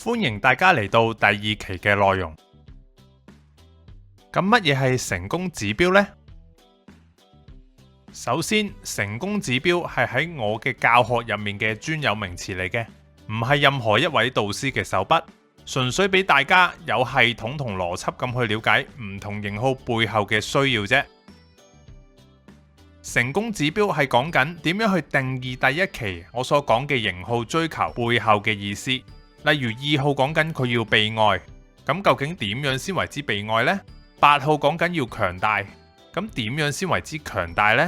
歡迎大家嚟到第2期嘅內容。咁乜嘢係成功指標呢？首先，成功指標係喺我嘅教學入面嘅專有名詞嚟嘅，唔係任何一位導師嘅手筆，純粹俾大家有系統同邏輯咁去了解唔同型號背後嘅需要啫。成功指標係講緊點樣去定義第1期我所講嘅型號追求背後嘅意思。例如2號講緊佢要被愛，咁究竟點樣先為之被愛呢？8號講緊要強大，咁點樣先為之強大呢？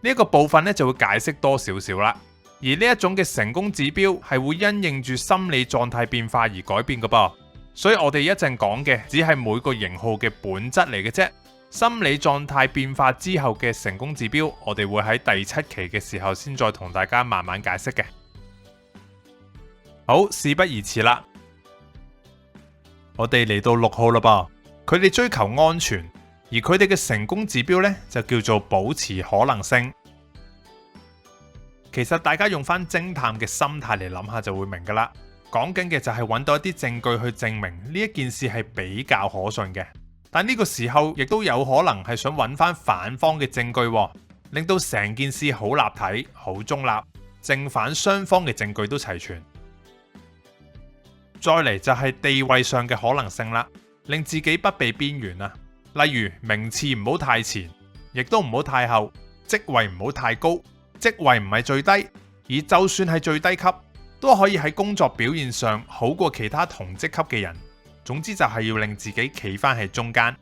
呢一個部分咧就會解釋多少少啦。而呢一種嘅成功指標係會因應住心理狀態變化而改變㗎噃，所以我哋一陣講嘅只係每個型號嘅本質嚟嘅啫。心理狀態變化之後嘅成功指標，我哋會喺第7期嘅時候先再同大家慢慢解釋嘅。好，事不宜遲啦，我哋嚟到6號啦噃。佢哋追求安全，而佢哋嘅成功指標呢，就叫做保持可能性。其實大家用翻偵探嘅心態嚟諗下就會明噶啦，講緊嘅就係揾到一啲證據去證明呢一件事係比較可信嘅。但呢個時候亦都有可能係想揾翻反方嘅證據，令到成件事好立體、好中立，正反雙方嘅證據都齊全。再嚟就係地位上嘅可能性啦，令自己不被邊緣啊。例如名次唔好太前，亦都唔好太後，職位唔好太高，職位唔係最低，而就算係最低級，都可以喺工作表現上好過其他同職級嘅人。總之就係要令自己企返喺中間。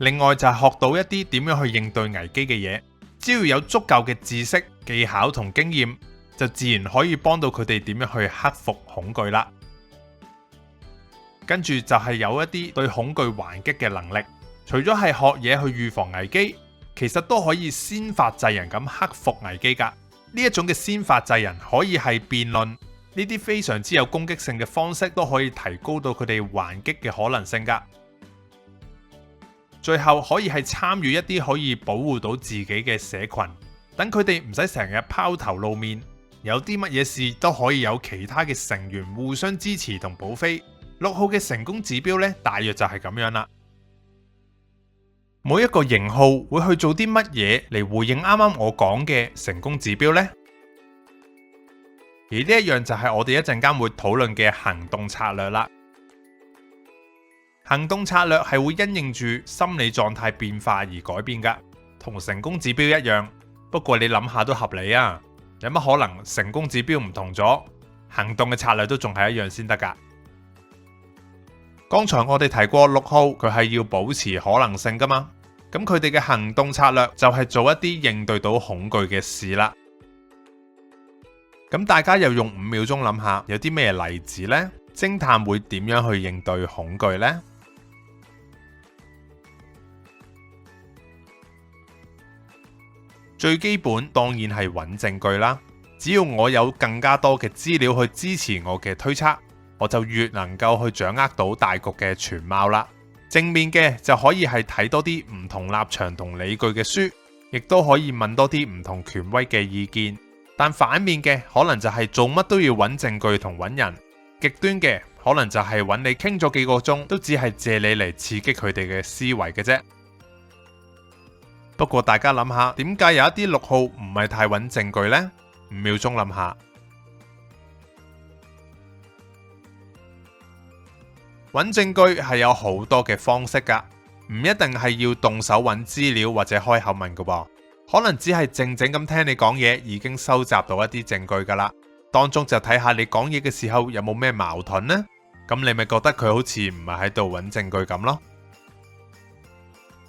另外就係學到一啲點樣去應對危機嘅嘢，只要有足夠嘅知識、技巧同經驗，就自然可以幫到佢哋點樣去克服恐懼啦。跟住就係有一啲對恐懼還擊嘅能力，除咗係學嘢去預防危機，其實都可以先發制人咁克服危機噶。呢一種嘅先發制人可以係辯論，呢啲非常之有攻擊性嘅方式都可以提高到佢哋還擊嘅可能性噶。最後可以係參與一啲可以保護到自己嘅社群，等佢哋唔使成日拋頭露面，有啲乜嘢事都可以有其他嘅成員互相支持同保飛。6號嘅成功指標呢，大約就係咁樣啦。每一個型號會去做啲乜嘢嚟回應啱啱我講嘅成功指標呢？而呢一樣就係我哋一陣間會討論嘅行動策略啦。行動策略係會因應住心理狀態變化而改變噶，同成功指標一樣。不過你諗下都合理啊，有乜可能成功指標唔同咗，行動嘅策略都仲係一樣先得噶？剛才我哋提過6號佢係要保持可能性噶嘛，咁佢哋嘅行動策略就係做一啲應對到恐懼嘅事啦。咁大家又用5秒鐘諗下，有啲咩例子呢？偵探會點樣去應對恐懼呢？最基本當然係揾證據啦。只要我有更加多嘅資料去支持我嘅推測，我就越能夠去掌握到大局嘅全貌啦。正面嘅就可以係睇多啲唔同立場同理據嘅書，亦都可以問多啲唔同權威嘅意見。但反面嘅可能就係做乜都要揾證據同揾人，極端嘅可能就係揾你傾咗幾個鐘，都只係借你嚟刺激佢哋嘅思維嘅啫。不過大家諗下，點解有一啲6號唔係太揾證據呢？5秒鐘諗下。揾證據係有好多嘅方式噶，唔一定係要動手揾資料或者開口問噶噃，可能只係靜靜咁聽你講嘢，已經收集到一啲證據噶啦。當中就睇下你講嘢嘅時候有冇咩矛盾呢？咁你咪覺得佢好似唔係喺度揾證據咁咯。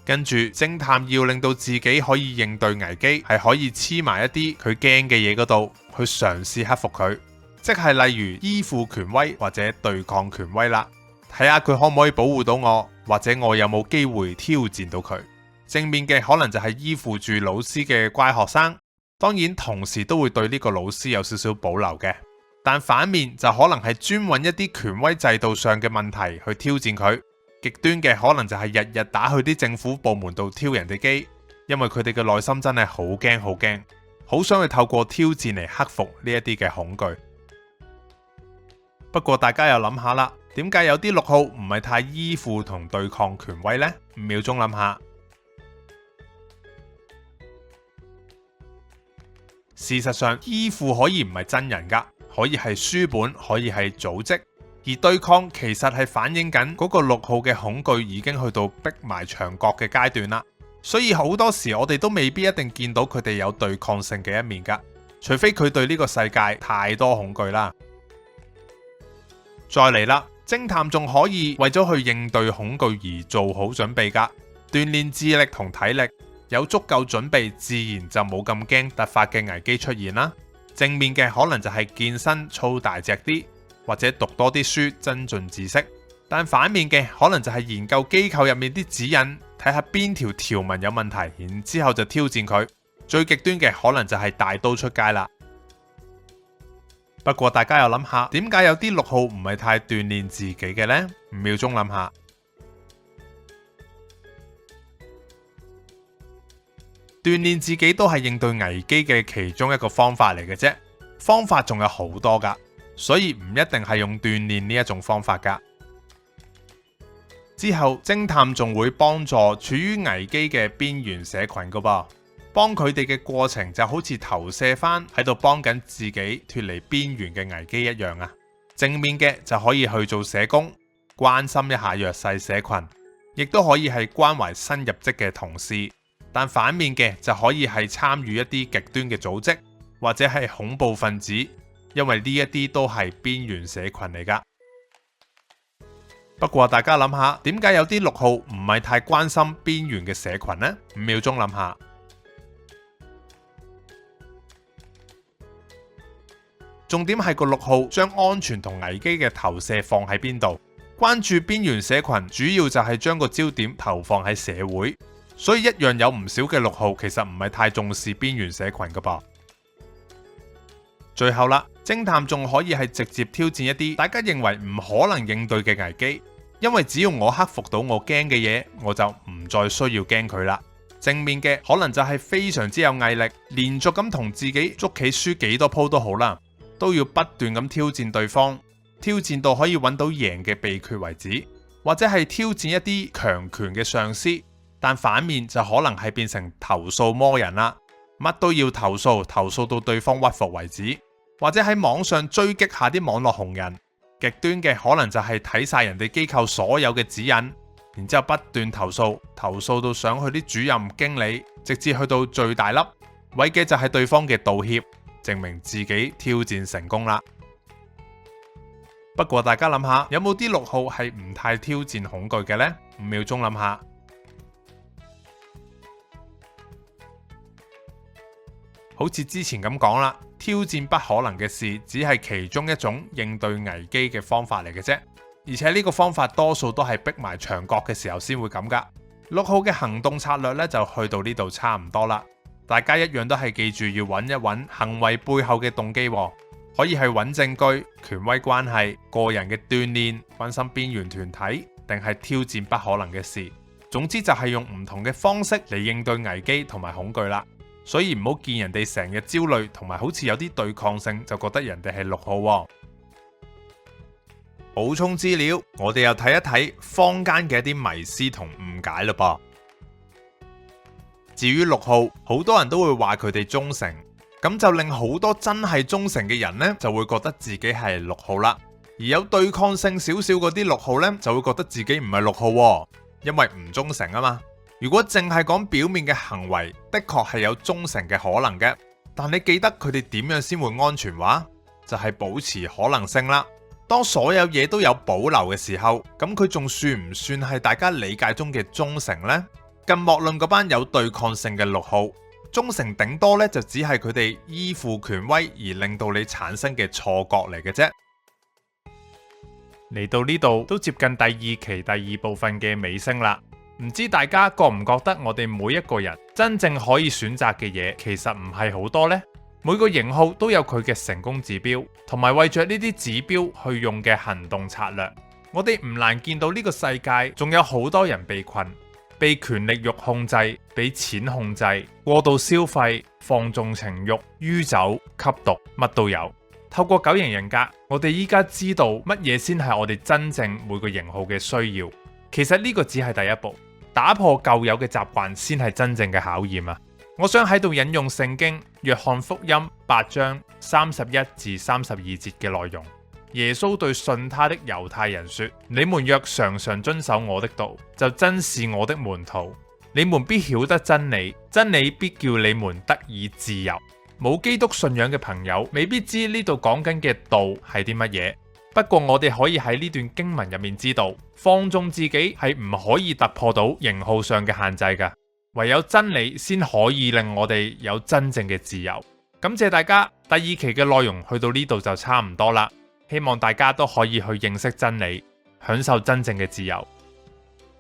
跟住偵探要令到自己可以應對危機，係可以黐埋一啲佢驚嘅嘢嗰度，去嘗試克服佢，即係例如依附權威或者對抗權威啦。睇下佢可唔可以保護到我，或者我有冇機會挑戰到佢。正面嘅可能就係依附住老師嘅乖學生，當然同時都會對呢個老師有少少保留嘅。但反面就可能係專揾一啲權威制度上嘅問題去挑戰佢。極端嘅可能就係日日打去啲政府部門度挑人哋機，因為佢哋嘅內心真係好驚好驚，好想去透過挑戰嚟克服呢一啲嘅恐懼。不過大家又諗下啦，點解有啲六號唔係太依附同對抗權威呢？5秒鐘諗下。事實上，依附可以唔係真人噶，可以係書本，可以係組織。而對抗其實係反映緊嗰個六號嘅恐懼已經去到逼埋牆角嘅階段啦。所以好多時我哋都未必一定見到佢哋有對抗性嘅一面噶，除非佢對呢個世界太多恐懼啦。再嚟啦，偵探仲可以為咗去應對恐懼而做好準備噶，鍛煉智力同體力，有足夠準備，自然就冇咁驚突發嘅危機出現啦。正面嘅可能就係健身操大隻啲，或者讀多啲書增進知識，但反面嘅可能就係研究機構入面啲指引，睇下邊條條文有問題，然之後就挑戰佢。最極端嘅可能就係大刀出街啦。不過大家又諗下，點解有啲六號唔係太鍛煉自己嘅呢？5秒鐘諗下。鍛煉自己都係應對危機嘅其中一個方法嚟嘅啫，方法仲有好多噶，所以唔一定係用鍛煉呢一種方法噶。之後偵探仲會幫助處於危機嘅邊緣社群噶噃，幫佢哋嘅過程就好似投射翻喺度幫緊自己脫離邊緣嘅危機一樣啊。正面嘅就可以去做社工，關心一下弱勢社群，亦都可以係關懷新入職嘅同事。但反面嘅就可以係參與一啲極端嘅組織，或者係恐怖分子，因為呢一啲都係邊緣社群嚟噶。不過大家諗下，點解有啲六號唔係太關心邊緣嘅社群呢？5秒鐘諗下。重點係個六號將安全同危機嘅投射放喺邊度？關注邊緣社群，主要就係將個焦點投放喺社會。所以一樣有唔少嘅六號其實唔係太重視邊緣社群噶噃。最後啦，偵探仲可以係直接挑戰一啲大家認為唔可能應對嘅危機，因為只要我克服到我驚嘅嘢，我就唔再需要驚佢啦。正面嘅可能就係非常之有毅力，連續咁同自己捉棋輸幾多鋪都好啦，都要不斷咁挑戰對方，挑戰到可以揾到贏嘅秘訣為止，或者係挑戰一啲強權嘅上司。但反面就可能係變成投訴魔人啦，乜都要投訴，投訴到對方屈服為止，或者喺網上追擊下啲網絡紅人。極端嘅可能就係睇晒人哋機構所有嘅指引，然之後不斷投訴，投訴到上去啲主任經理，直至去到最大粒，為嘅就係對方嘅道歉，證明自己挑戰成功啦。不過大家諗下，有冇啲六號係唔太挑戰恐懼嘅呢？5秒鐘諗下。好似之前咁講啦，挑戰不可能嘅事只係其中一種應對危機嘅方法嚟嘅啫，而且呢個方法多數都係逼埋牆角嘅時候先會咁噶。六號嘅行動策略呢，就去到呢度差唔多啦，大家一樣都係記住要揾一揾行為背後嘅動機，可以係揾證據、權威關係、個人嘅鍛煉、關心邊緣團體，定係挑戰不可能嘅事。總之就係用唔同嘅方式嚟應對危機同埋恐懼啦。所以唔好見人哋成日焦慮同埋好似有啲對抗性，就覺得人哋係六號喎。補充資料，我哋又睇一睇坊間嘅一啲迷思同誤解嘞噃。至於六號，好多人都會話佢哋忠誠，咁就令好多真係忠誠嘅人呢，就會覺得自己係六號啦。而有對抗性少少嗰啲六號呢，就會覺得自己唔係六號喎，因為唔忠誠啊嘛。如果淨係講表面嘅行為，的確係有忠誠嘅可能嘅，但你記得佢哋點樣先會安全話？就係保持可能性啦。當所有嘢都有保留嘅時候，咁佢仲算唔算係大家理解中嘅忠誠呢？更莫論嗰班有對抗性嘅六號，忠誠頂多呢就只係佢哋依附權威而令到你產生嘅錯覺嚟嘅啫。嚟到呢度都接近第二期第二部分嘅尾聲啦。唔知大家覺唔覺得我哋每一個人真正可以選擇嘅嘢其實唔係好多呢？每個型號都有佢嘅成功指標，同埋為着呢啲指標去用嘅行動策略。我哋唔難見到呢個世界仲有好多人被困，被權力欲控制，被錢控制，過度消費，放縱情慾，酗酒、吸毒，乜都有。透過九型人格，我哋依家知道乜嘢先係我哋真正每個型號嘅需要。其實呢個只係第一步，打破舊有嘅習慣先係真正嘅考驗啊！我想喺度引用聖經約翰福音8章31至32節嘅內容。耶穌對信他的猶太人說：你們若常常遵守我的道，就真是我的門徒。你們必曉得真理，真理必叫你們得以自由。冇基督信仰嘅朋友未必知呢度講緊嘅道係啲乜嘢，不過我哋可以喺呢段經文入面知道，放縱自己係唔可以突破到型號上嘅限制㗎，唯有真理先可以令我哋有真正嘅自由。感謝大家，第2期嘅內容去到呢度就差唔多啦，希望大家都可以去認識真理，享受真正嘅自由。